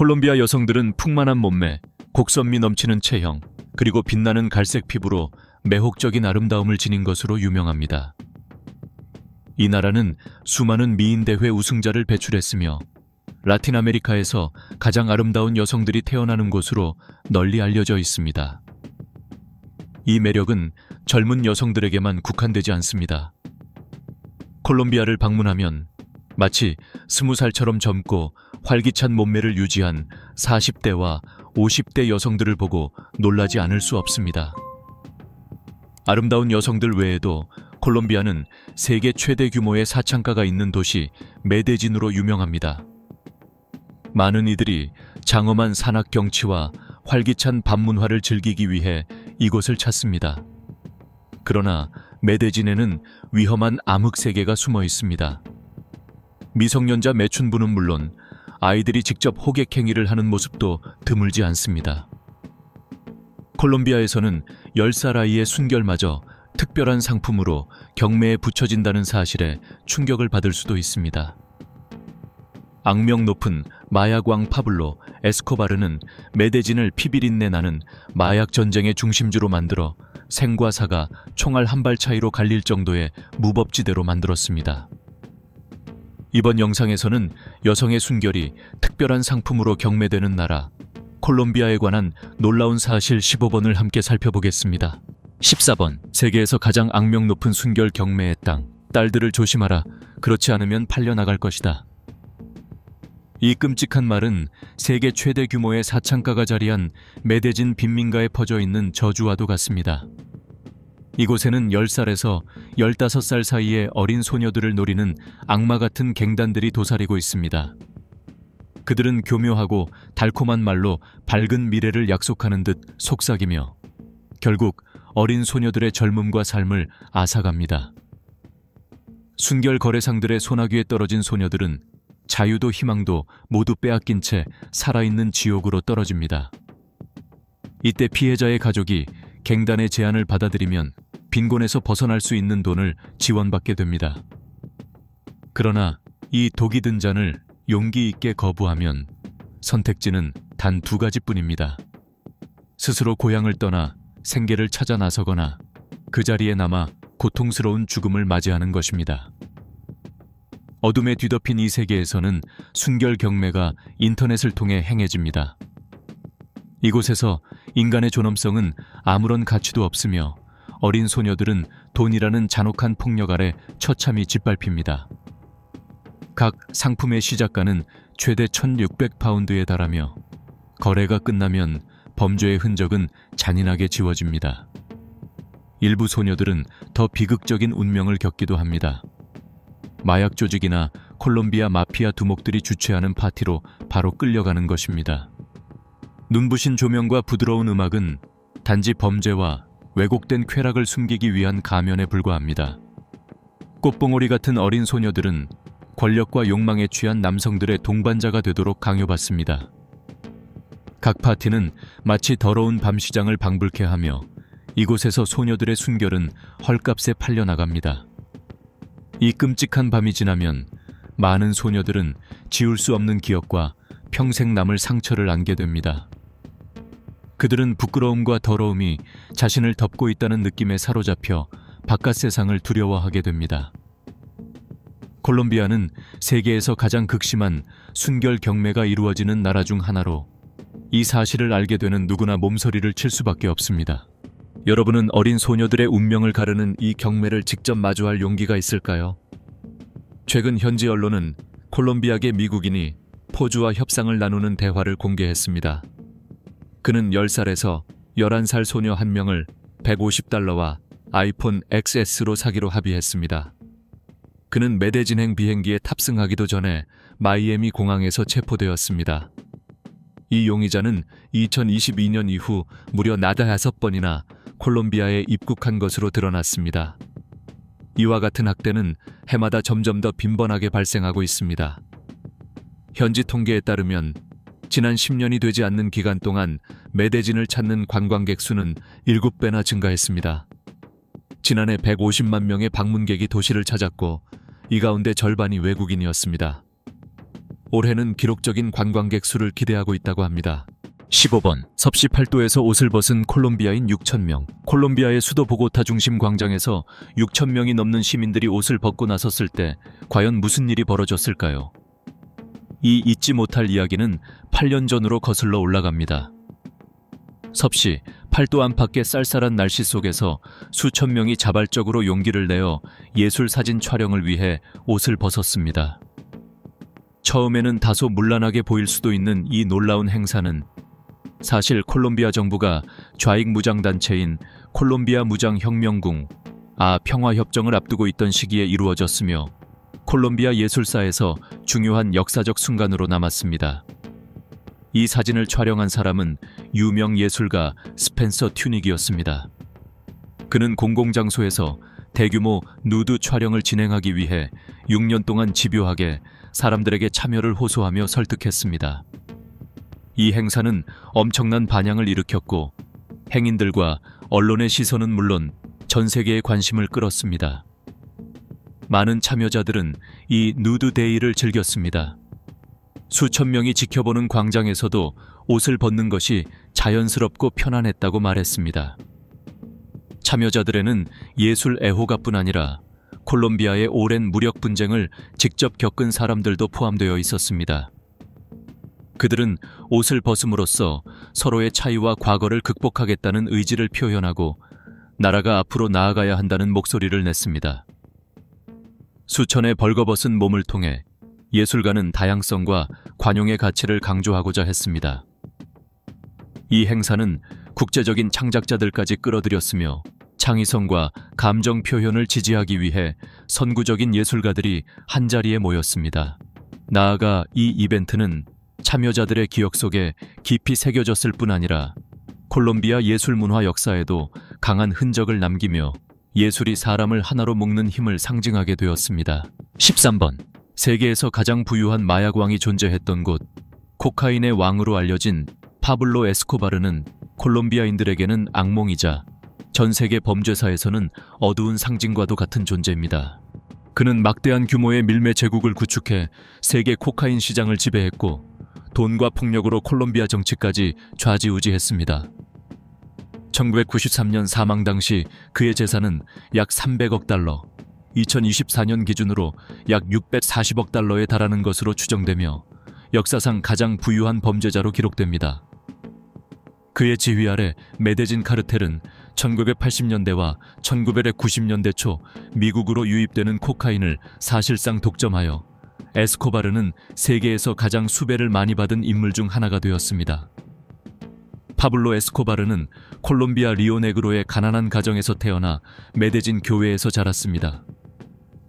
콜롬비아 여성들은 풍만한 몸매, 곡선미 넘치는 체형, 그리고 빛나는 갈색 피부로 매혹적인 아름다움을 지닌 것으로 유명합니다. 이 나라는 수많은 미인대회 우승자를 배출했으며 라틴 아메리카에서 가장 아름다운 여성들이 태어나는 곳으로 널리 알려져 있습니다. 이 매력은 젊은 여성들에게만 국한되지 않습니다. 콜롬비아를 방문하면 마치 20살처럼 젊고 활기찬 몸매를 유지한 40대와 50대 여성들을 보고 놀라지 않을 수 없습니다. 아름다운 여성들 외에도 콜롬비아는 세계 최대 규모의 사창가가 있는 도시 메데진으로 유명합니다. 많은 이들이 장엄한 산악 경치와 활기찬 밤문화를 즐기기 위해 이곳을 찾습니다. 그러나 메데진에는 위험한 암흑 세계가 숨어 있습니다. 미성년자 매춘부는 물론 아이들이 직접 호객 행위를 하는 모습도 드물지 않습니다. 콜롬비아에서는 10살 아이의 순결마저 특별한 상품으로 경매에 붙여진다는 사실에 충격을 받을 수도 있습니다. 악명 높은 마약왕 파블로 에스코바르는 메데진을 피비린내 나는 마약 전쟁의 중심지로 만들어 생과 사가 총알 한 발 차이로 갈릴 정도의 무법지대로 만들었습니다. 이번 영상에서는 여성의 순결이 특별한 상품으로 경매되는 나라 콜롬비아에 관한 놀라운 사실 15번을 함께 살펴보겠습니다. 14번, 세계에서 가장 악명 높은 순결 경매의 땅. 딸들을 조심하라. 그렇지 않으면 팔려나갈 것이다. 이 끔찍한 말은 세계 최대 규모의 사창가가 자리한 메데진 빈민가에 퍼져 있는 저주와도 같습니다. 이곳에는 10살에서 15살 사이의 어린 소녀들을 노리는 악마 같은 갱단들이 도사리고 있습니다. 그들은 교묘하고 달콤한 말로 밝은 미래를 약속하는 듯 속삭이며 결국 어린 소녀들의 젊음과 삶을 앗아갑니다. 순결 거래상들의 소나귀에 떨어진 소녀들은 자유도 희망도 모두 빼앗긴 채 살아있는 지옥으로 떨어집니다. 이때 피해자의 가족이 갱단의 제안을 받아들이면 빈곤에서 벗어날 수 있는 돈을 지원받게 됩니다. 그러나 이 독이 든 잔을 용기 있게 거부하면 선택지는 단 2가지뿐입니다. 스스로 고향을 떠나 생계를 찾아 나서거나 그 자리에 남아 고통스러운 죽음을 맞이하는 것입니다. 어둠에 뒤덮인 이 세계에서는 순결 경매가 인터넷을 통해 행해집니다. 이곳에서 인간의 존엄성은 아무런 가치도 없으며 어린 소녀들은 돈이라는 잔혹한 폭력 아래 처참히 짓밟힙니다. 각 상품의 시작가는 최대 1,600파운드에 달하며 거래가 끝나면 범죄의 흔적은 잔인하게 지워집니다. 일부 소녀들은 더 비극적인 운명을 겪기도 합니다. 마약 조직이나 콜롬비아 마피아 두목들이 주최하는 파티로 바로 끌려가는 것입니다. 눈부신 조명과 부드러운 음악은 단지 범죄와 왜곡된 쾌락을 숨기기 위한 가면에 불과합니다. 꽃봉오리 같은 어린 소녀들은 권력과 욕망에 취한 남성들의 동반자가 되도록 강요받습니다. 각 파티는 마치 더러운 밤시장을 방불케 하며 이곳에서 소녀들의 순결은 헐값에 팔려나갑니다. 이 끔찍한 밤이 지나면 많은 소녀들은 지울 수 없는 기억과 평생 남을 상처를 안게 됩니다. 그들은 부끄러움과 더러움이 자신을 덮고 있다는 느낌에 사로잡혀 바깥 세상을 두려워하게 됩니다. 콜롬비아는 세계에서 가장 극심한 순결 경매가 이루어지는 나라 중 하나로 이 사실을 알게 되는 누구나 몸서리를 칠 수밖에 없습니다. 여러분은 어린 소녀들의 운명을 가르는 이 경매를 직접 마주할 용기가 있을까요? 최근 현지 언론은 콜롬비아계 미국인이 포주와 협상을 나누는 대화를 공개했습니다. 그는 10살에서 11살 소녀 한 명을 $150와 아이폰 XS로 사기로 합의했습니다. 그는 메데진행 비행기에 탑승하기도 전에 마이애미 공항에서 체포되었습니다. 이 용의자는 2022년 이후 무려 5번이나 콜롬비아에 입국한 것으로 드러났습니다. 이와 같은 학대는 해마다 점점 더 빈번하게 발생하고 있습니다. 현지 통계에 따르면 지난 10년이 되지 않는 기간 동안 메데진을 찾는 관광객 수는 7배나 증가했습니다. 지난해 150만 명의 방문객이 도시를 찾았고 이 가운데 절반이 외국인이었습니다. 올해는 기록적인 관광객 수를 기대하고 있다고 합니다. 15번. 섭씨 8도에서 옷을 벗은 콜롬비아인 6,000명. 콜롬비아의 수도 보고타 중심 광장에서 6,000명이 넘는 시민들이 옷을 벗고 나섰을 때 과연 무슨 일이 벌어졌을까요? 이 잊지 못할 이야기는 8년 전으로 거슬러 올라갑니다. 섭씨 8도 안팎의 쌀쌀한 날씨 속에서 수천 명이 자발적으로 용기를 내어 예술 사진 촬영을 위해 옷을 벗었습니다. 처음에는 다소 문란하게 보일 수도 있는 이 놀라운 행사는 사실 콜롬비아 정부가 좌익 무장단체인 콜롬비아 무장혁명군 평화협정을 앞두고 있던 시기에 이루어졌으며 콜롬비아 예술사에서 중요한 역사적 순간으로 남았습니다. 이 사진을 촬영한 사람은 유명 예술가 스펜서 튜닉이었습니다. 그는 공공장소에서 대규모 누드 촬영을 진행하기 위해 6년 동안 집요하게 사람들에게 참여를 호소하며 설득했습니다. 이 행사는 엄청난 반향을 일으켰고 행인들과 언론의 시선은 물론 전 세계의 관심을 끌었습니다. 많은 참여자들은 이 누드 데이를 즐겼습니다. 수천 명이 지켜보는 광장에서도 옷을 벗는 것이 자연스럽고 편안했다고 말했습니다. 참여자들에는 예술 애호가뿐 아니라 콜롬비아의 오랜 무력 분쟁을 직접 겪은 사람들도 포함되어 있었습니다. 그들은 옷을 벗음으로써 서로의 차이와 과거를 극복하겠다는 의지를 표현하고 나라가 앞으로 나아가야 한다는 목소리를 냈습니다. 수천의 벌거벗은 몸을 통해 예술가는 다양성과 관용의 가치를 강조하고자 했습니다. 이 행사는 국제적인 창작자들까지 끌어들였으며 창의성과 감정 표현을 지지하기 위해 선구적인 예술가들이 한자리에 모였습니다. 나아가 이 이벤트는 참여자들의 기억 속에 깊이 새겨졌을 뿐 아니라 콜롬비아 예술문화 역사에도 강한 흔적을 남기며 예술이 사람을 하나로 묶는 힘을 상징하게 되었습니다. 13번. 세계에서 가장 부유한 마약왕이 존재했던 곳, 코카인의 왕으로 알려진 파블로 에스코바르는 콜롬비아인들에게는 악몽이자 전 세계 범죄사에서는 어두운 상징과도 같은 존재입니다. 그는 막대한 규모의 밀매 제국을 구축해 세계 코카인 시장을 지배했고 돈과 폭력으로 콜롬비아 정치까지 좌지우지했습니다. 1993년 사망 당시 그의 재산은 약 300억 달러, 2024년 기준으로 약 640억 달러에 달하는 것으로 추정되며 역사상 가장 부유한 범죄자로 기록됩니다. 그의 지휘 아래 메데진 카르텔은 1980년대와 1990년대 초 미국으로 유입되는 코카인을 사실상 독점하여 에스코바르는 세계에서 가장 수배를 많이 받은 인물 중 하나가 되었습니다. 파블로 에스코바르는 콜롬비아 리오네그로의 가난한 가정에서 태어나 메데진 교회에서 자랐습니다.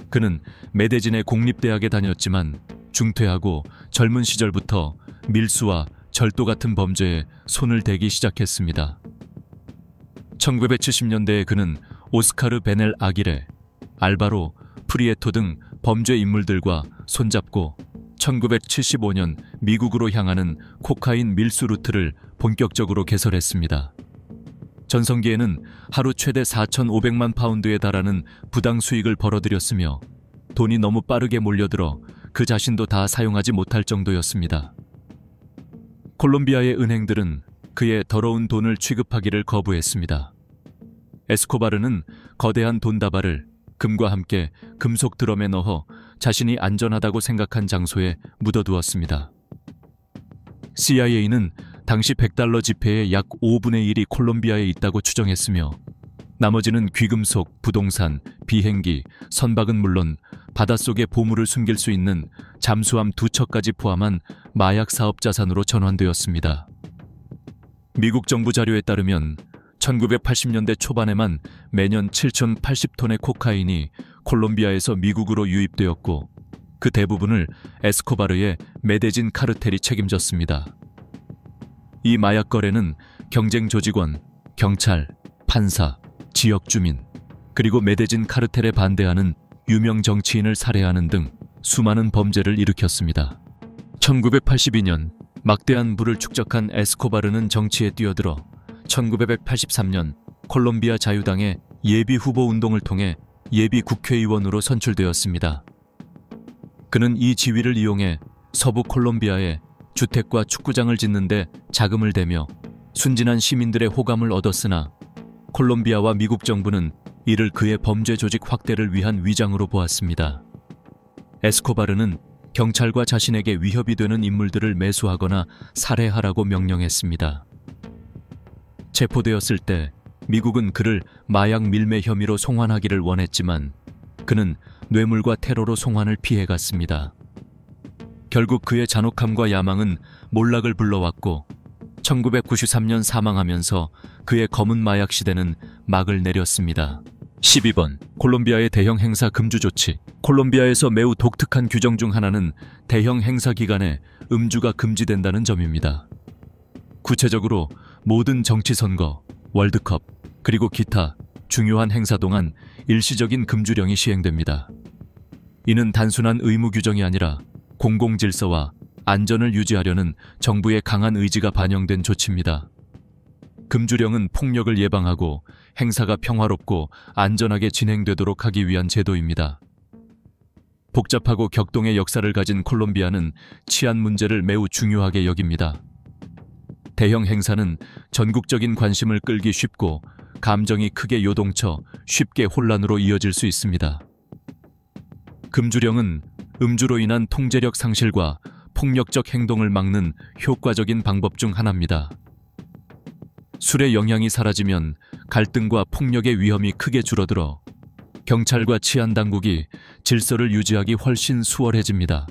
그는 메데진의 공립대학에 다녔지만 중퇴하고 젊은 시절부터 밀수와 절도 같은 범죄에 손을 대기 시작했습니다. 1970년대에 그는 오스카르 베넬 아기레, 알바로 프리에토 등 범죄 인물들과 손잡고 1975년 미국으로 향하는 코카인 밀수 루트를 본격적으로 개설했습니다. 전성기에는 하루 최대 4,500만 파운드에 달하는 부당 수익을 벌어들였으며 돈이 너무 빠르게 몰려들어 그 자신도 다 사용하지 못할 정도였습니다. 콜롬비아의 은행들은 그의 더러운 돈을 취급하기를 거부했습니다. 에스코바르는 거대한 돈다발을 금과 함께 금속 드럼에 넣어 자신이 안전하다고 생각한 장소에 묻어두었습니다. CIA는 당시 100달러 지폐의 약 5분의 1이 콜롬비아에 있다고 추정했으며 나머지는 귀금속, 부동산, 비행기, 선박은 물론 바닷속에 보물을 숨길 수 있는 잠수함 2척까지 포함한 마약 사업 자산으로 전환되었습니다. 미국 정부 자료에 따르면 1980년대 초반에만 매년 7,080톤의 코카인이 콜롬비아에서 미국으로 유입되었고 그 대부분을 에스코바르의 메데진 카르텔이 책임졌습니다. 이 마약 거래는 경쟁 조직원, 경찰, 판사, 지역 주민, 그리고 메데진 카르텔에 반대하는 유명 정치인을 살해하는 등 수많은 범죄를 일으켰습니다. 1982년 막대한 부를 축적한 에스코바르는 정치에 뛰어들어 1983년 콜롬비아 자유당의 예비 후보 운동을 통해 예비 국회의원으로 선출되었습니다. 그는 이 지위를 이용해 서부 콜롬비아에 주택과 축구장을 짓는데 자금을 대며 순진한 시민들의 호감을 얻었으나 콜롬비아와 미국 정부는 이를 그의 범죄 조직 확대를 위한 위장으로 보았습니다. 에스코바르는 경찰과 자신에게 위협이 되는 인물들을 매수하거나 살해하라고 명령했습니다. 체포되었을 때 미국은 그를 마약 밀매 혐의로 송환하기를 원했지만 그는 뇌물과 테러로 송환을 피해갔습니다. 결국 그의 잔혹함과 야망은 몰락을 불러왔고 1993년 사망하면서 그의 검은 마약 시대는 막을 내렸습니다. 12번 콜롬비아의 대형 행사 금주 조치. 콜롬비아에서 매우 독특한 규정 중 하나는 대형 행사 기간에 음주가 금지된다는 점입니다. 구체적으로 모든 정치 선거, 월드컵, 그리고 기타 중요한 행사 동안 일시적인 금주령이 시행됩니다. 이는 단순한 의무 규정이 아니라 공공질서와 안전을 유지하려는 정부의 강한 의지가 반영된 조치입니다. 금주령은 폭력을 예방하고 행사가 평화롭고 안전하게 진행되도록 하기 위한 제도입니다. 복잡하고 격동의 역사를 가진 콜롬비아는 치안 문제를 매우 중요하게 여깁니다. 대형 행사는 전국적인 관심을 끌기 쉽고 감정이 크게 요동쳐 쉽게 혼란으로 이어질 수 있습니다. 금주령은 음주로 인한 통제력 상실과 폭력적 행동을 막는 효과적인 방법 중 하나입니다. 술의 영향이 사라지면 갈등과 폭력의 위험이 크게 줄어들어 경찰과 치안 당국이 질서를 유지하기 훨씬 수월해집니다.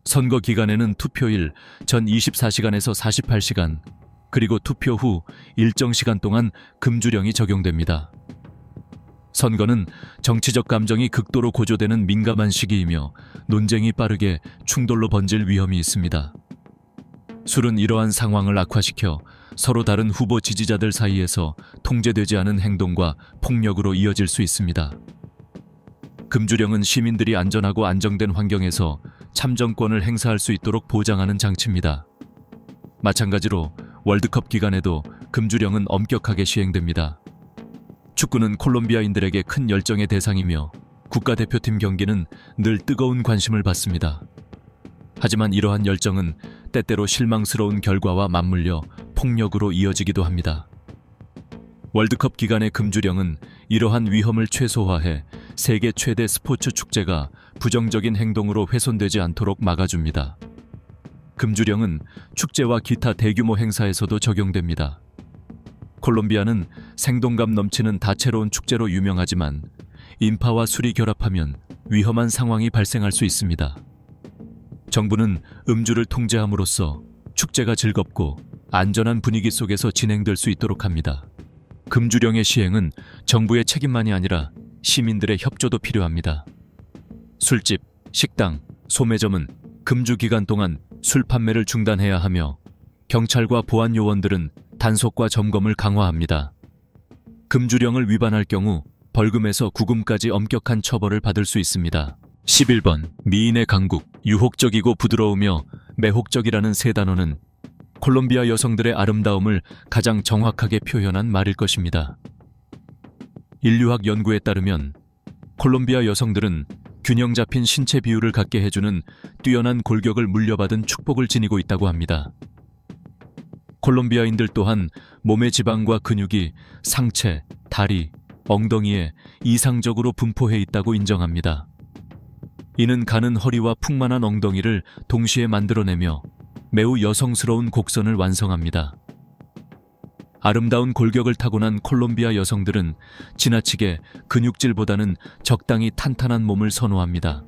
선거 기간에는 투표일 전 24시간에서 48시간, 그리고 투표 후 일정 시간 동안 금주령이 적용됩니다. 선거는 정치적 감정이 극도로 고조되는 민감한 시기이며 논쟁이 빠르게 충돌로 번질 위험이 있습니다. 술은 이러한 상황을 악화시켜 서로 다른 후보 지지자들 사이에서 통제되지 않은 행동과 폭력으로 이어질 수 있습니다. 금주령은 시민들이 안전하고 안정된 환경에서 참정권을 행사할 수 있도록 보장하는 장치입니다. 마찬가지로 월드컵 기간에도 금주령은 엄격하게 시행됩니다. 축구는 콜롬비아인들에게 큰 열정의 대상이며 국가대표팀 경기는 늘 뜨거운 관심을 받습니다. 하지만 이러한 열정은 때때로 실망스러운 결과와 맞물려 폭력으로 이어지기도 합니다. 월드컵 기간의 금주령은 이러한 위험을 최소화해 세계 최대 스포츠 축제가 부정적인 행동으로 훼손되지 않도록 막아줍니다. 금주령은 축제와 기타 대규모 행사에서도 적용됩니다. 콜롬비아는 생동감 넘치는 다채로운 축제로 유명하지만 인파와 술이 결합하면 위험한 상황이 발생할 수 있습니다. 정부는 음주를 통제함으로써 축제가 즐겁고 안전한 분위기 속에서 진행될 수 있도록 합니다. 금주령의 시행은 정부의 책임만이 아니라 시민들의 협조도 필요합니다. 술집, 식당, 소매점은 금주 기간 동안 술 판매를 중단해야 하며 경찰과 보안 요원들은 단속과 점검을 강화합니다. 금주령을 위반할 경우 벌금에서 구금까지 엄격한 처벌을 받을 수 있습니다. 11번 미인의 강국. 유혹적이고 부드러우며 매혹적이라는 세 단어는 콜롬비아 여성들의 아름다움을 가장 정확하게 표현한 말일 것입니다. 인류학 연구에 따르면 콜롬비아 여성들은 균형 잡힌 신체 비율을 갖게 해주는 뛰어난 골격을 물려받은 축복을 지니고 있다고 합니다. 콜롬비아인들 또한 몸의 지방과 근육이 상체, 다리, 엉덩이에 이상적으로 분포해 있다고 인정합니다. 이는 가는 허리와 풍만한 엉덩이를 동시에 만들어내며 매우 여성스러운 곡선을 완성합니다. 아름다운 골격을 타고난 콜롬비아 여성들은 지나치게 근육질보다는 적당히 탄탄한 몸을 선호합니다.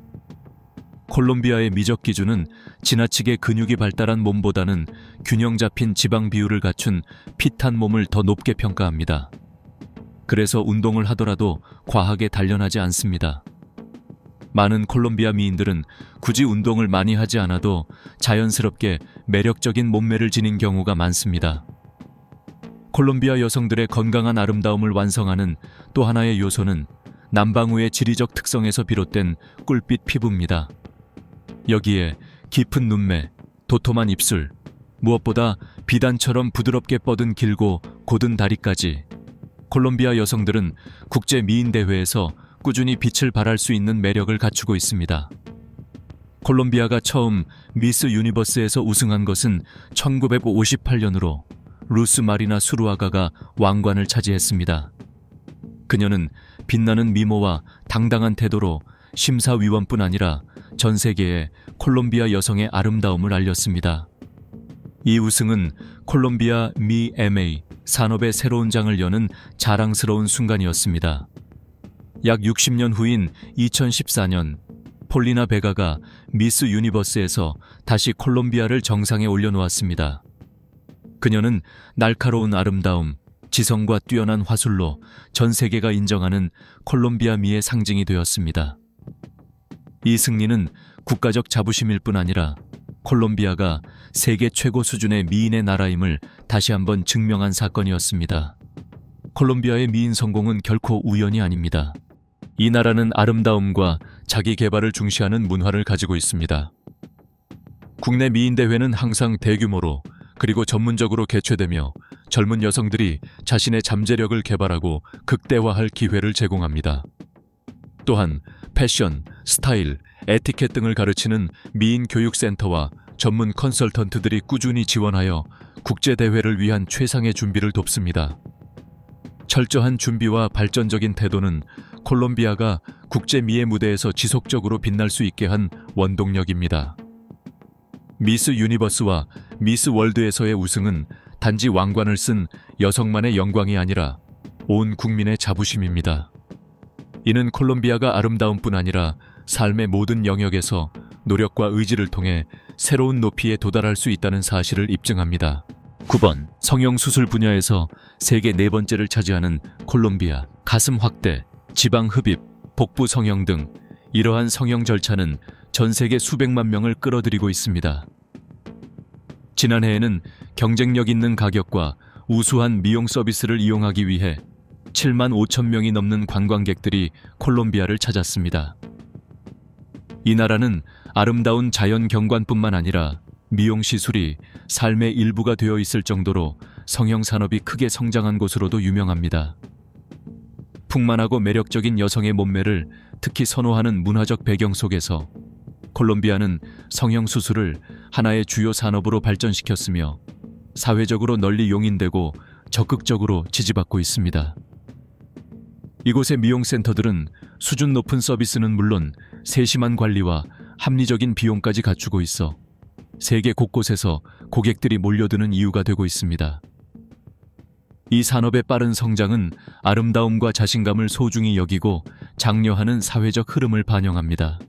콜롬비아의 미적 기준은 지나치게 근육이 발달한 몸보다는 균형 잡힌 지방 비율을 갖춘 핏한 몸을 더 높게 평가합니다. 그래서 운동을 하더라도 과하게 단련하지 않습니다. 많은 콜롬비아 미인들은 굳이 운동을 많이 하지 않아도 자연스럽게 매력적인 몸매를 지닌 경우가 많습니다. 콜롬비아 여성들의 건강한 아름다움을 완성하는 또 하나의 요소는 남방우의 지리적 특성에서 비롯된 꿀빛 피부입니다. 여기에 깊은 눈매, 도톰한 입술, 무엇보다 비단처럼 부드럽게 뻗은 길고 곧은 다리까지 콜롬비아 여성들은 국제 미인 대회에서 꾸준히 빛을 발할 수 있는 매력을 갖추고 있습니다. 콜롬비아가 처음 미스 유니버스에서 우승한 것은 1958년으로 루스 마리나 수루아가가 왕관을 차지했습니다. 그녀는 빛나는 미모와 당당한 태도로 심사위원뿐 아니라 전 세계에 콜롬비아 여성의 아름다움을 알렸습니다. 이 우승은 콜롬비아 미 MA 산업의 새로운 장을 여는 자랑스러운 순간이었습니다. 약 60년 후인 2014년 폴리나 베가가 미스 유니버스에서 다시 콜롬비아를 정상에 올려놓았습니다. 그녀는 날카로운 아름다움, 지성과 뛰어난 화술로 전 세계가 인정하는 콜롬비아 미의 상징이 되었습니다. 이 승리는 국가적 자부심일 뿐 아니라 콜롬비아가 세계 최고 수준의 미인의 나라임을 다시 한번 증명한 사건이었습니다. 콜롬비아의 미인 성공은 결코 우연이 아닙니다. 이 나라는 아름다움과 자기 개발을 중시하는 문화를 가지고 있습니다. 국내 미인 대회는 항상 대규모로 그리고 전문적으로 개최되며 젊은 여성들이 자신의 잠재력을 개발하고 극대화할 기회를 제공합니다. 또한 패션, 스타일, 에티켓 등을 가르치는 미인 교육센터와 전문 컨설턴트들이 꾸준히 지원하여 국제대회를 위한 최상의 준비를 돕습니다. 철저한 준비와 발전적인 태도는 콜롬비아가 국제 미의 무대에서 지속적으로 빛날 수 있게 한 원동력입니다. 미스 유니버스와 미스 월드에서의 우승은 단지 왕관을 쓴 여성만의 영광이 아니라 온 국민의 자부심입니다. 이는 콜롬비아가 아름다움뿐 아니라 삶의 모든 영역에서 노력과 의지를 통해 새로운 높이에 도달할 수 있다는 사실을 입증합니다. 9번, 성형수술 분야에서 세계 4번째를 차지하는 콜롬비아. 가슴 확대, 지방 흡입, 복부 성형 등 이러한 성형 절차는 전 세계 수백만 명을 끌어들이고 있습니다. 지난해에는 경쟁력 있는 가격과 우수한 미용 서비스를 이용하기 위해 7만 5천 명이 넘는 관광객들이 콜롬비아를 찾았습니다. 이 나라는 아름다운 자연 경관뿐만 아니라 미용 시술이 삶의 일부가 되어 있을 정도로 성형 산업이 크게 성장한 곳으로도 유명합니다. 풍만하고 매력적인 여성의 몸매를 특히 선호하는 문화적 배경 속에서 콜롬비아는 성형수술을 하나의 주요 산업으로 발전시켰으며 사회적으로 널리 용인되고 적극적으로 지지받고 있습니다. 이곳의 미용센터들은 수준 높은 서비스는 물론 세심한 관리와 합리적인 비용까지 갖추고 있어 세계 곳곳에서 고객들이 몰려드는 이유가 되고 있습니다. 이 산업의 빠른 성장은 아름다움과 자신감을 소중히 여기고 장려하는 사회적 흐름을 반영합니다.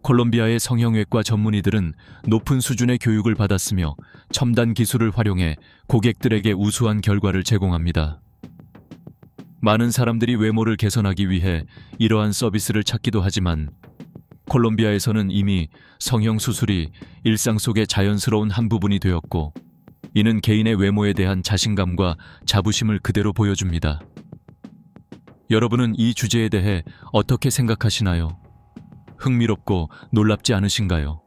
콜롬비아의 성형외과 전문의들은 높은 수준의 교육을 받았으며 첨단 기술을 활용해 고객들에게 우수한 결과를 제공합니다. 많은 사람들이 외모를 개선하기 위해 이러한 서비스를 찾기도 하지만 콜롬비아에서는 이미 성형수술이 일상 속의 자연스러운 한 부분이 되었고 이는 개인의 외모에 대한 자신감과 자부심을 그대로 보여줍니다. 여러분은 이 주제에 대해 어떻게 생각하시나요? 흥미롭고 놀랍지 않으신가요?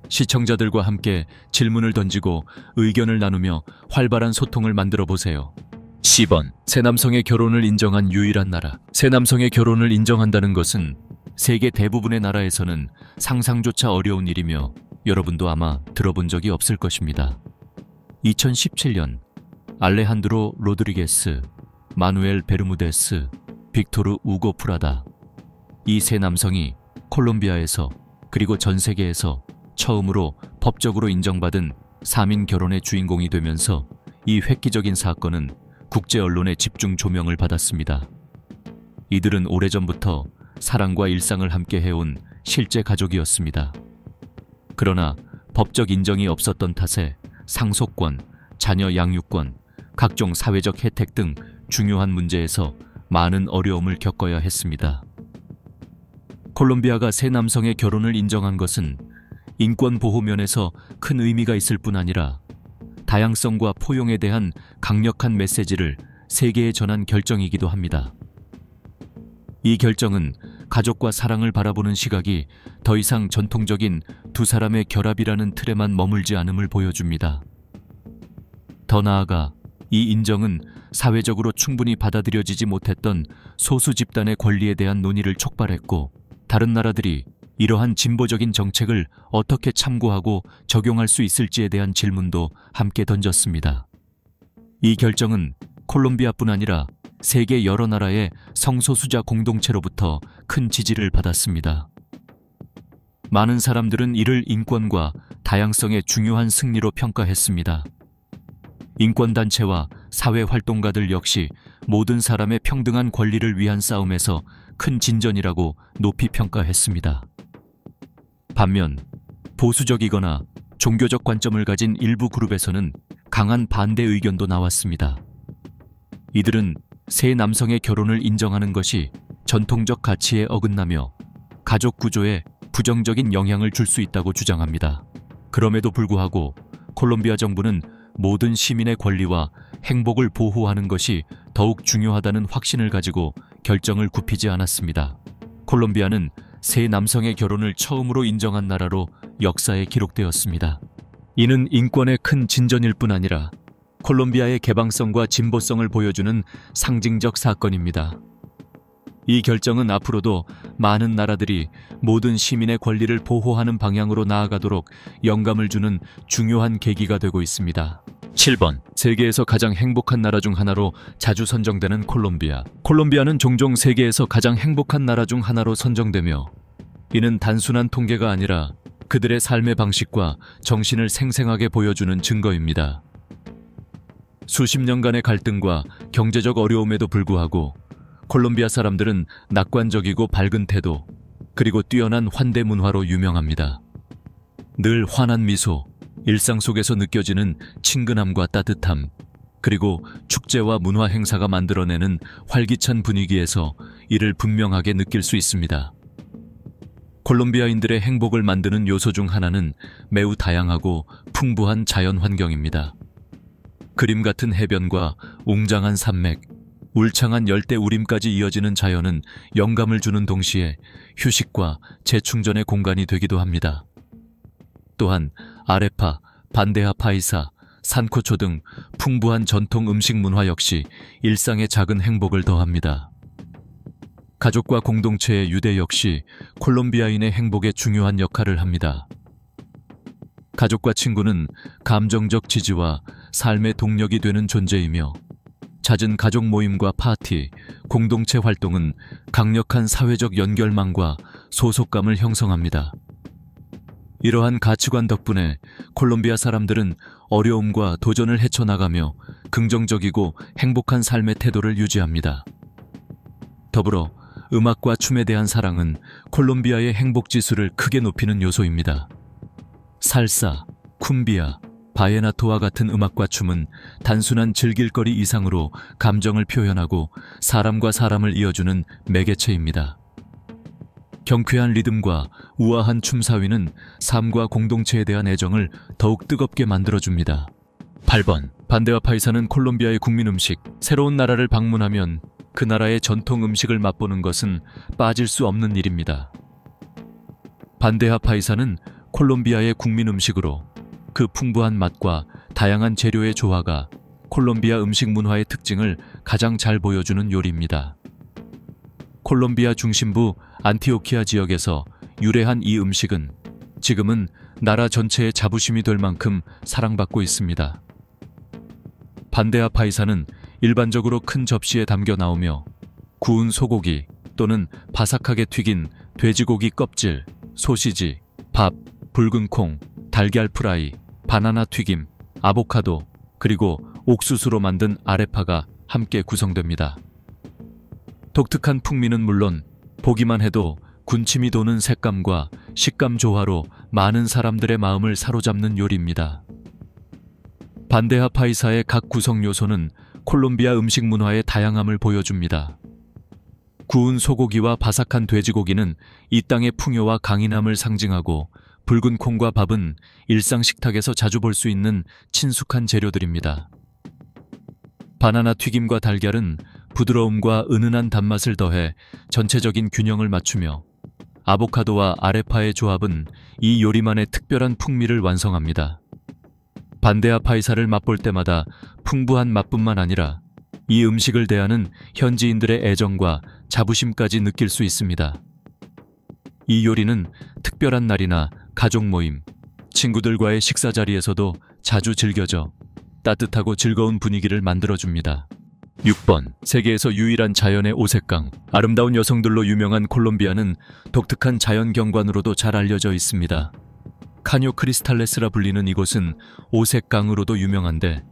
시청자들과 함께 질문을 던지고 의견을 나누며 활발한 소통을 만들어 보세요. 10번. 새 남성의 결혼을 인정한 유일한 나라. 새 남성의 결혼을 인정한다는 것은 세계 대부분의 나라에서는 상상조차 어려운 일이며 여러분도 아마 들어본 적이 없을 것입니다. 2017년 알레한드로 로드리게스, 마누엘 베르무데스, 빅토르 우고 프라다, 이 세 남성이 콜롬비아에서 그리고 전 세계에서 처음으로 법적으로 인정받은 3인 결혼의 주인공이 되면서 이 획기적인 사건은 국제 언론의 집중 조명을 받았습니다. 이들은 오래전부터 사랑과 일상을 함께 해온 실제 가족이었습니다. 그러나 법적 인정이 없었던 탓에 상속권, 자녀 양육권, 각종 사회적 혜택 등 중요한 문제에서 많은 어려움을 겪어야 했습니다. 콜롬비아가 새 남성의 결혼을 인정한 것은 인권 보호 면에서 큰 의미가 있을 뿐 아니라 다양성과 포용에 대한 강력한 메시지를 세계에 전한 결정이기도 합니다. 이 결정은 가족과 사랑을 바라보는 시각이 더 이상 전통적인 두 사람의 결합이라는 틀에만 머물지 않음을 보여줍니다. 더 나아가 이 인정은 사회적으로 충분히 받아들여지지 못했던 소수 집단의 권리에 대한 논의를 촉발했고 다른 나라들이 이러한 진보적인 정책을 어떻게 참고하고 적용할 수 있을지에 대한 질문도 함께 던졌습니다. 이 결정은 콜롬비아뿐 아니라 세계 여러 나라의 성소수자 공동체로부터 큰 지지를 받았습니다. 많은 사람들은 이를 인권과 다양성의 중요한 승리로 평가했습니다. 인권단체와 사회활동가들 역시 모든 사람의 평등한 권리를 위한 싸움에서 큰 진전이라고 높이 평가했습니다. 반면 보수적이거나 종교적 관점을 가진 일부 그룹에서는 강한 반대 의견도 나왔습니다. 이들은 새 남성의 결혼을 인정하는 것이 전통적 가치에 어긋나며 가족 구조에 부정적인 영향을 줄 수 있다고 주장합니다. 그럼에도 불구하고 콜롬비아 정부는 모든 시민의 권리와 행복을 보호하는 것이 더욱 중요하다는 확신을 가지고 결정을 굽히지 않았습니다. 콜롬비아는 새 남성의 결혼을 처음으로 인정한 나라로 역사에 기록되었습니다. 이는 인권의 큰 진전일 뿐 아니라 콜롬비아의 개방성과 진보성을 보여주는 상징적 사건입니다. 이 결정은 앞으로도 많은 나라들이 모든 시민의 권리를 보호하는 방향으로 나아가도록 영감을 주는 중요한 계기가 되고 있습니다. 7번. 세계에서 가장 행복한 나라 중 하나로 자주 선정되는 콜롬비아. 콜롬비아는 종종 세계에서 가장 행복한 나라 중 하나로 선정되며 이는 단순한 통계가 아니라 그들의 삶의 방식과 정신을 생생하게 보여주는 증거입니다. 수십 년간의 갈등과 경제적 어려움에도 불구하고 콜롬비아 사람들은 낙관적이고 밝은 태도, 그리고 뛰어난 환대 문화로 유명합니다. 늘 환한 미소, 일상 속에서 느껴지는 친근함과 따뜻함, 그리고 축제와 문화 행사가 만들어내는 활기찬 분위기에서 이를 분명하게 느낄 수 있습니다. 콜롬비아인들의 행복을 만드는 요소 중 하나는 매우 다양하고 풍부한 자연 환경입니다. 그림 같은 해변과 웅장한 산맥, 울창한 열대 우림까지 이어지는 자연은 영감을 주는 동시에 휴식과 재충전의 공간이 되기도 합니다. 또한 아레파, 반데아 파이사, 산코초 등 풍부한 전통 음식 문화 역시 일상의 작은 행복을 더합니다. 가족과 공동체의 유대 역시 콜롬비아인의 행복에 중요한 역할을 합니다. 가족과 친구는 감정적 지지와 삶의 동력이 되는 존재이며 잦은 가족 모임과 파티, 공동체 활동은 강력한 사회적 연결망과 소속감을 형성합니다. 이러한 가치관 덕분에 콜롬비아 사람들은 어려움과 도전을 헤쳐나가며 긍정적이고 행복한 삶의 태도를 유지합니다. 더불어 음악과 춤에 대한 사랑은 콜롬비아의 행복 지수를 크게 높이는 요소입니다. 살사, 쿰비아, 바에나토와 같은 음악과 춤은 단순한 즐길거리 이상으로 감정을 표현하고 사람과 사람을 이어주는 매개체입니다. 경쾌한 리듬과 우아한 춤사위는 삶과 공동체에 대한 애정을 더욱 뜨겁게 만들어줍니다. 8번. 반데아 파이사는 콜롬비아의 국민 음식. 새로운 나라를 방문하면 그 나라의 전통 음식을 맛보는 것은 빠질 수 없는 일입니다. 반데아 파이사는 콜롬비아의 국민 음식으로 그 풍부한 맛과 다양한 재료의 조화가 콜롬비아 음식 문화의 특징을 가장 잘 보여주는 요리입니다. 콜롬비아 중심부 안티오키아 지역에서 유래한 이 음식은 지금은 나라 전체의 자부심이 될 만큼 사랑받고 있습니다. 반데아 파이사는 일반적으로 큰 접시에 담겨 나오며 구운 소고기 또는 바삭하게 튀긴 돼지고기 껍질, 소시지, 밥, 붉은 콩, 달걀 프라이, 바나나 튀김, 아보카도, 그리고 옥수수로 만든 아레파가 함께 구성됩니다. 독특한 풍미는 물론 보기만 해도 군침이 도는 색감과 식감 조화로 많은 사람들의 마음을 사로잡는 요리입니다. 반데아 파이사의 각 구성 요소는 콜롬비아 음식 문화의 다양함을 보여줍니다. 구운 소고기와 바삭한 돼지고기는 이 땅의 풍요와 강인함을 상징하고 붉은 콩과 밥은 일상 식탁에서 자주 볼 수 있는 친숙한 재료들입니다. 바나나 튀김과 달걀은 부드러움과 은은한 단맛을 더해 전체적인 균형을 맞추며 아보카도와 아레파의 조합은 이 요리만의 특별한 풍미를 완성합니다. 반데아 파이사를 맛볼 때마다 풍부한 맛뿐만 아니라 이 음식을 대하는 현지인들의 애정과 자부심까지 느낄 수 있습니다. 이 요리는 특별한 날이나 가족 모임, 친구들과의 식사 자리에서도 자주 즐겨져 따뜻하고 즐거운 분위기를 만들어줍니다. 6번. 세계에서 유일한 자연의 오색강. 아름다운 여성들로 유명한 콜롬비아는 독특한 자연 경관으로도 잘 알려져 있습니다. 카뇨 크리스탈레스라 불리는 이곳은 오색강으로도 유명한데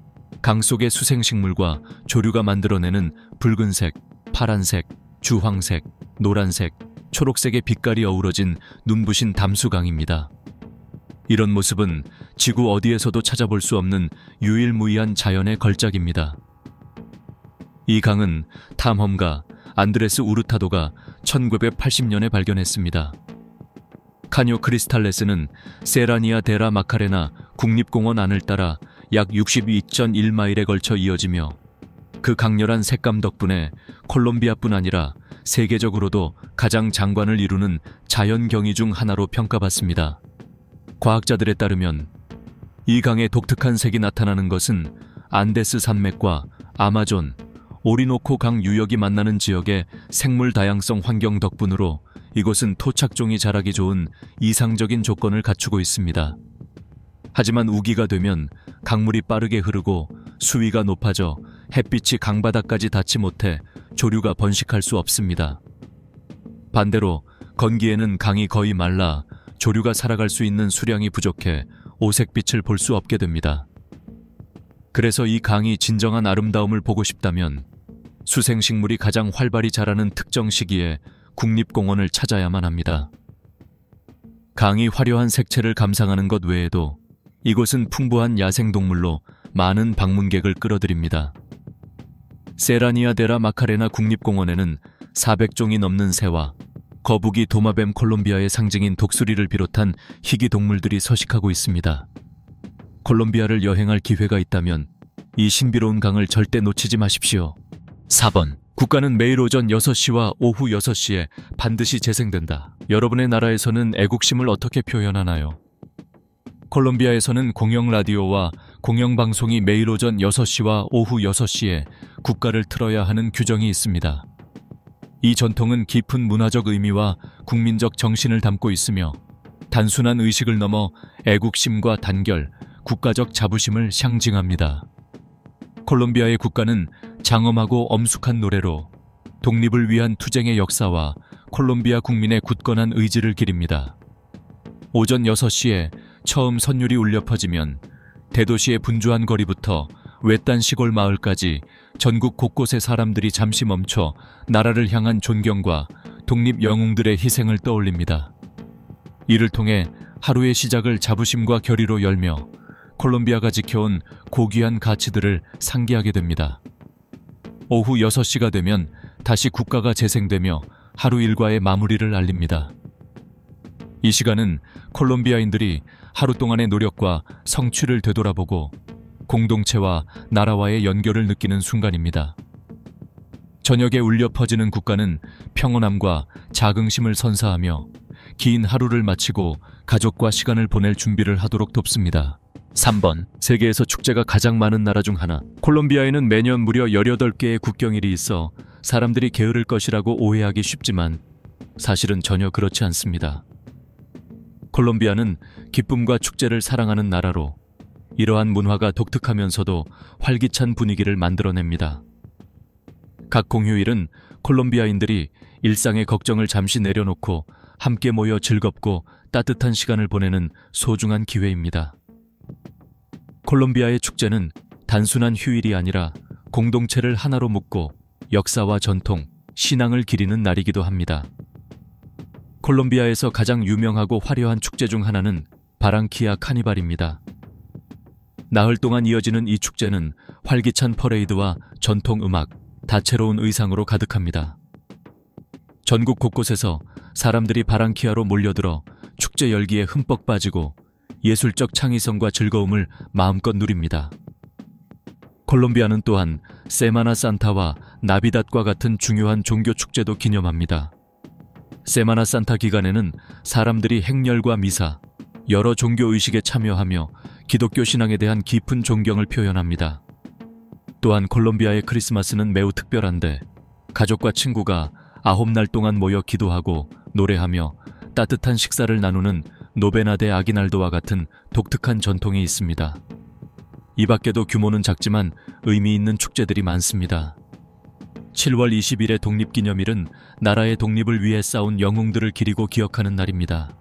강 속의 수생식물과 조류가 만들어내는 붉은색, 파란색, 주황색, 노란색, 초록색의 빛깔이 어우러진 눈부신 담수강입니다. 이런 모습은 지구 어디에서도 찾아볼 수 없는 유일무이한 자연의 걸작입니다. 이 강은 탐험가 안드레스 우르타도가 1980년에 발견했습니다. 카뇨 크리스탈레스는 세라니아 데라 마카레나 국립공원 안을 따라 약 62.1마일에 걸쳐 이어지며 그 강렬한 색감 덕분에 콜롬비아뿐 아니라 세계적으로도 가장 장관을 이루는 자연경위 중 하나로 평가받습니다. 과학자들에 따르면 이 강의 독특한 색이 나타나는 것은 안데스 산맥과 아마존, 오리노코 강 유역이 만나는 지역의 생물 다양성 환경 덕분으로 이곳은 토착종이 자라기 좋은 이상적인 조건을 갖추고 있습니다. 하지만 우기가 되면 강물이 빠르게 흐르고 수위가 높아져 햇빛이 강바닥까지 닿지 못해 조류가 번식할 수 없습니다. 반대로 건기에는 강이 거의 말라 조류가 살아갈 수 있는 수량이 부족해 오색빛을 볼 수 없게 됩니다. 그래서 이 강이 진정한 아름다움을 보고 싶다면 수생식물이 가장 활발히 자라는 특정 시기에 국립공원을 찾아야만 합니다. 강이 화려한 색채를 감상하는 것 외에도 이곳은 풍부한 야생동물로 많은 방문객을 끌어들입니다. 세라니아 데라 마카레나 국립공원에는 400종이 넘는 새와 거북이, 도마뱀, 콜롬비아의 상징인 독수리를 비롯한 희귀 동물들이 서식하고 있습니다. 콜롬비아를 여행할 기회가 있다면 이 신비로운 강을 절대 놓치지 마십시오. 4번. 국가는 매일 오전 6시와 오후 6시에 반드시 재생된다. 여러분의 나라에서는 애국심을 어떻게 표현하나요? 콜롬비아에서는 공영 라디오와 공영 방송이 매일 오전 6시와 오후 6시에 국가를 틀어야 하는 규정이 있습니다. 이 전통은 깊은 문화적 의미와 국민적 정신을 담고 있으며 단순한 의식을 넘어 애국심과 단결, 국가적 자부심을 상징합니다. 콜롬비아의 국가는 장엄하고 엄숙한 노래로 독립을 위한 투쟁의 역사와 콜롬비아 국민의 굳건한 의지를 기립니다. 오전 6시에 처음 선율이 울려 퍼지면 대도시의 분주한 거리부터 외딴 시골 마을까지 전국 곳곳의 사람들이 잠시 멈춰 나라를 향한 존경과 독립 영웅들의 희생을 떠올립니다. 이를 통해 하루의 시작을 자부심과 결의로 열며 콜롬비아가 지켜온 고귀한 가치들을 상기하게 됩니다. 오후 6시가 되면 다시 국가가 재생되며 하루 일과의 마무리를 알립니다. 이 시간은 콜롬비아인들이 하루 동안의 노력과 성취를 되돌아보고 공동체와 나라와의 연결을 느끼는 순간입니다. 저녁에 울려 퍼지는 국가는 평온함과 자긍심을 선사하며 긴 하루를 마치고 가족과 시간을 보낼 준비를 하도록 돕습니다. 3번. 세계에서 축제가 가장 많은 나라 중 하나. 콜롬비아에는 매년 무려 18개의 국경일이 있어 사람들이 게으를 것이라고 오해하기 쉽지만 사실은 전혀 그렇지 않습니다. 콜롬비아는 기쁨과 축제를 사랑하는 나라로 이러한 문화가 독특하면서도 활기찬 분위기를 만들어냅니다. 각 공휴일은 콜롬비아인들이 일상의 걱정을 잠시 내려놓고 함께 모여 즐겁고 따뜻한 시간을 보내는 소중한 기회입니다. 콜롬비아의 축제는 단순한 휴일이 아니라 공동체를 하나로 묶고 역사와 전통, 신앙을 기리는 날이기도 합니다. 콜롬비아에서 가장 유명하고 화려한 축제 중 하나는 바랑키아 카니발입니다. 나흘 동안 이어지는 이 축제는 활기찬 퍼레이드와 전통 음악, 다채로운 의상으로 가득합니다. 전국 곳곳에서 사람들이 바랑키아로 몰려들어 축제 열기에 흠뻑 빠지고 예술적 창의성과 즐거움을 마음껏 누립니다. 콜롬비아는 또한 세마나 산타와 나비닷과 같은 중요한 종교 축제도 기념합니다. 세마나 산타 기간에는 사람들이 행렬과 미사, 여러 종교 의식에 참여하며 기독교 신앙에 대한 깊은 존경을 표현합니다. 또한 콜롬비아의 크리스마스는 매우 특별한데 가족과 친구가 9날 동안 모여 기도하고 노래하며 따뜻한 식사를 나누는 노베나 데 아기날도와 같은 독특한 전통이 있습니다. 이 밖에도 규모는 작지만 의미 있는 축제들이 많습니다. 7월 20일의 독립기념일은 나라의 독립을 위해 싸운 영웅들을 기리고 기억하는 날입니다.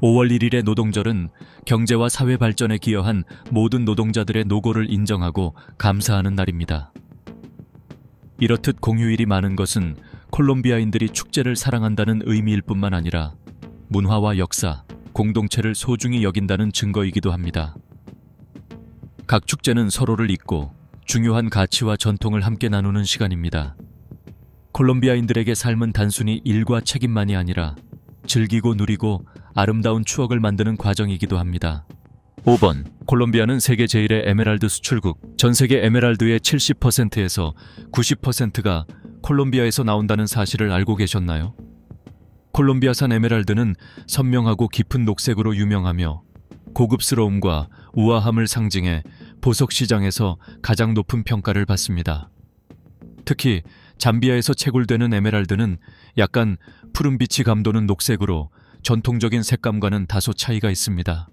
5월 1일의 노동절은 경제와 사회 발전에 기여한 모든 노동자들의 노고를 인정하고 감사하는 날입니다. 이렇듯 공휴일이 많은 것은 콜롬비아인들이 축제를 사랑한다는 의미일 뿐만 아니라 문화와 역사, 공동체를 소중히 여긴다는 증거이기도 합니다. 각 축제는 서로를 잇고 중요한 가치와 전통을 함께 나누는 시간입니다. 콜롬비아인들에게 삶은 단순히 일과 책임만이 아니라 즐기고 누리고 아름다운 추억을 만드는 과정이기도 합니다. 5번. 콜롬비아는 세계 제1의 에메랄드 수출국. 전 세계 에메랄드의 70%에서 90%가 콜롬비아에서 나온다는 사실을 알고 계셨나요? 콜롬비아산 에메랄드는 선명하고 깊은 녹색으로 유명하며 고급스러움과 우아함을 상징해 보석 시장에서 가장 높은 평가를 받습니다. 특히 잠비아에서 채굴되는 에메랄드는 약간 푸른빛이 감도는 녹색으로 전통적인 색감과는 다소 차이가 있습니다.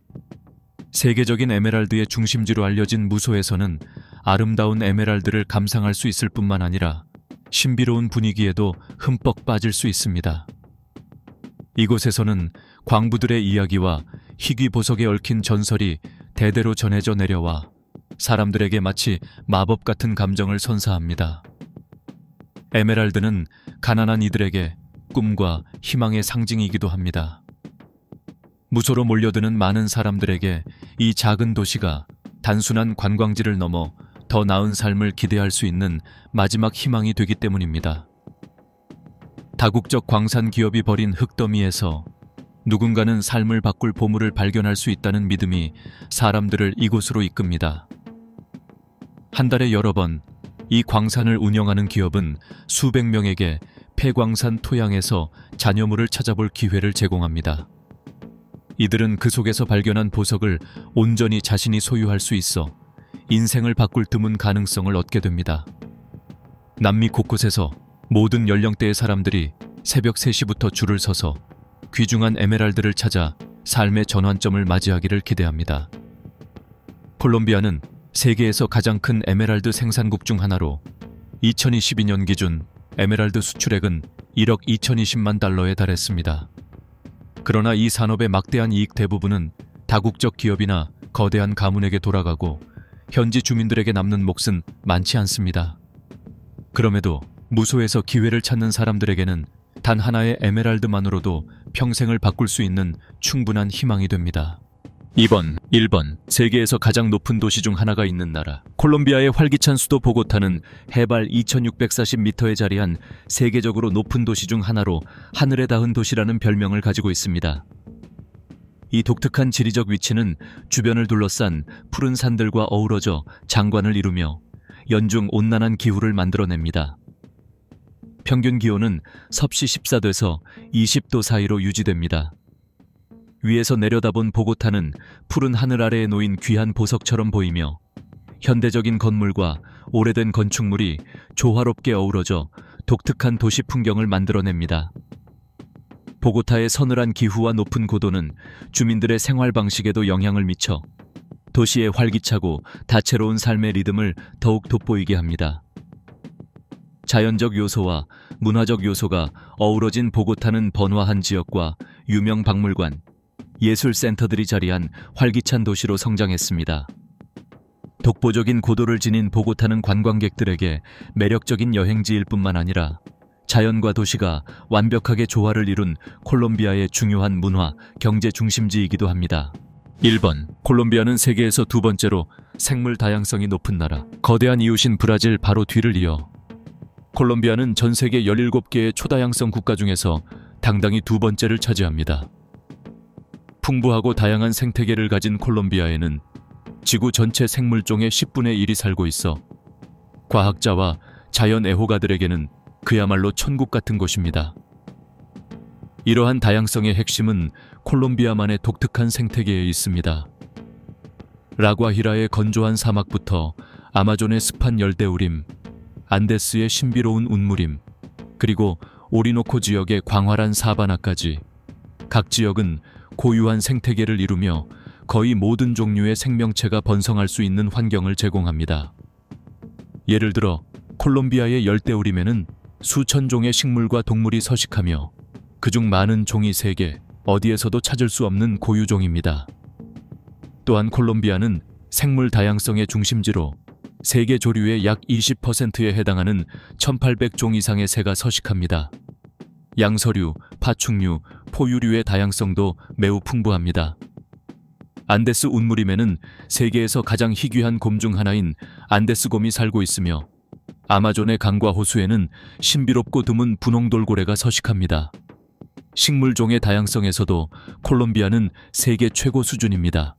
세계적인 에메랄드의 중심지로 알려진 무소에서는 아름다운 에메랄드를 감상할 수 있을 뿐만 아니라 신비로운 분위기에도 흠뻑 빠질 수 있습니다. 이곳에서는 광부들의 이야기와 희귀 보석에 얽힌 전설이 대대로 전해져 내려와 사람들에게 마치 마법 같은 감정을 선사합니다. 에메랄드는 가난한 이들에게 꿈과 희망의 상징이기도 합니다. 무소로 몰려드는 많은 사람들에게 이 작은 도시가 단순한 관광지를 넘어 더 나은 삶을 기대할 수 있는 마지막 희망이 되기 때문입니다. 다국적 광산 기업이 벌인 흙더미에서 누군가는 삶을 바꿀 보물을 발견할 수 있다는 믿음이 사람들을 이곳으로 이끕니다. 한 달에 여러 번 이 광산을 운영하는 기업은 수백 명에게 폐광산 토양에서 잔여물을 찾아볼 기회를 제공합니다. 이들은 그 속에서 발견한 보석을 온전히 자신이 소유할 수 있어 인생을 바꿀 드문 가능성을 얻게 됩니다. 남미 곳곳에서 모든 연령대의 사람들이 새벽 3시부터 줄을 서서 귀중한 에메랄드를 찾아 삶의 전환점을 맞이하기를 기대합니다. 콜롬비아는 세계에서 가장 큰 에메랄드 생산국 중 하나로 2022년 기준 에메랄드 수출액은 1억 2020만 달러에 달했습니다. 그러나 이 산업의 막대한 이익 대부분은 다국적 기업이나 거대한 가문에게 돌아가고 현지 주민들에게 남는 몫은 많지 않습니다. 그럼에도 무소에서 기회를 찾는 사람들에게는 단 하나의 에메랄드만으로도 평생을 바꿀 수 있는 충분한 희망이 됩니다. 2번, 1번. 세계에서 가장 높은 도시 중 하나가 있는 나라. 콜롬비아의 활기찬 수도 보고타는 해발 2640m에 자리한 세계적으로 높은 도시 중 하나로 하늘에 닿은 도시라는 별명을 가지고 있습니다. 이 독특한 지리적 위치는 주변을 둘러싼 푸른 산들과 어우러져 장관을 이루며 연중 온난한 기후를 만들어냅니다. 평균 기온은 섭씨 14도에서 20도 사이로 유지됩니다. 위에서 내려다본 보고타는 푸른 하늘 아래에 놓인 귀한 보석처럼 보이며 현대적인 건물과 오래된 건축물이 조화롭게 어우러져 독특한 도시 풍경을 만들어냅니다. 보고타의 서늘한 기후와 높은 고도는 주민들의 생활 방식에도 영향을 미쳐 도시의 활기차고 다채로운 삶의 리듬을 더욱 돋보이게 합니다. 자연적 요소와 문화적 요소가 어우러진 보고타는 번화한 지역과 유명 박물관, 예술센터들이 자리한 활기찬 도시로 성장했습니다. 독보적인 고도를 지닌 보고타는 관광객들에게 매력적인 여행지일 뿐만 아니라 자연과 도시가 완벽하게 조화를 이룬 콜롬비아의 중요한 문화, 경제 중심지이기도 합니다. 1번. 콜롬비아는 세계에서 두 번째로 생물 다양성이 높은 나라. 거대한 이웃인 브라질 바로 뒤를 이어 콜롬비아는 전 세계 17개의 초다양성 국가 중에서 당당히 두 번째를 차지합니다. 풍부하고 다양한 생태계를 가진 콜롬비아에는 지구 전체 생물종의 10분의 1이 살고 있어 과학자와 자연 애호가들에게는 그야말로 천국 같은 곳입니다. 이러한 다양성의 핵심은 콜롬비아만의 독특한 생태계에 있습니다. 라과히라의 건조한 사막부터 아마존의 습한 열대우림, 안데스의 신비로운 운무림, 그리고 오리노코 지역의 광활한 사바나까지 각 지역은 고유한 생태계를 이루며 거의 모든 종류의 생명체가 번성할 수 있는 환경을 제공합니다. 예를 들어 콜롬비아의 열대우림에는 수천 종의 식물과 동물이 서식하며 그중 많은 종이 세계 어디에서도 찾을 수 없는 고유종입니다. 또한 콜롬비아는 생물 다양성의 중심지로 세계 조류의 약 20%에 해당하는 1,800종 이상의 새가 서식합니다. 양서류, 파충류, 포유류의 다양성도 매우 풍부합니다. 안데스 운무림에는 세계에서 가장 희귀한 곰 중 하나인 안데스곰이 살고 있으며 아마존의 강과 호수에는 신비롭고 드문 분홍돌고래가 서식합니다. 식물종의 다양성에서도 콜롬비아는 세계 최고 수준입니다.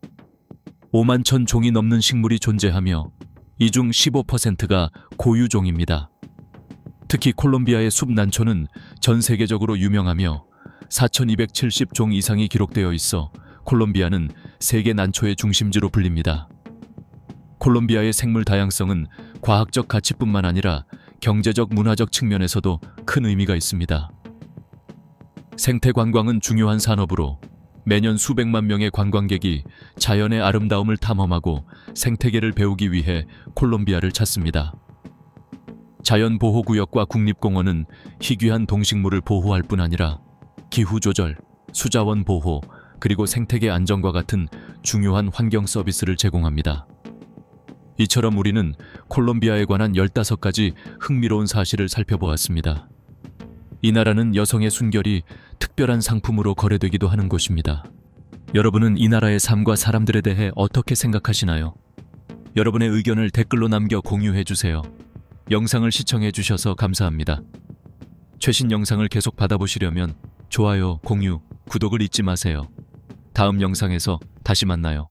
5만 천 종이 넘는 식물이 존재하며 이 중 15%가 고유종입니다. 특히 콜롬비아의 숲난초는 전 세계적으로 유명하며 4,270종 이상이 기록되어 있어 콜롬비아는 세계 난초의 중심지로 불립니다. 콜롬비아의 생물 다양성은 과학적 가치뿐만 아니라 경제적 문화적 측면에서도 큰 의미가 있습니다. 생태 관광은 중요한 산업으로 매년 수백만 명의 관광객이 자연의 아름다움을 탐험하고 생태계를 배우기 위해 콜롬비아를 찾습니다. 자연보호구역과 국립공원은 희귀한 동식물을 보호할 뿐 아니라 기후조절, 수자원 보호, 그리고 생태계 안정과 같은 중요한 환경 서비스를 제공합니다. 이처럼 우리는 콜롬비아에 관한 15가지 흥미로운 사실을 살펴보았습니다. 이 나라는 여성의 순결이 특별한 상품으로 거래되기도 하는 곳입니다. 여러분은 이 나라의 삶과 사람들에 대해 어떻게 생각하시나요? 여러분의 의견을 댓글로 남겨 공유해 주세요. 영상을 시청해 주셔서 감사합니다. 최신 영상을 계속 받아보시려면 좋아요, 공유, 구독을 잊지 마세요. 다음 영상에서 다시 만나요.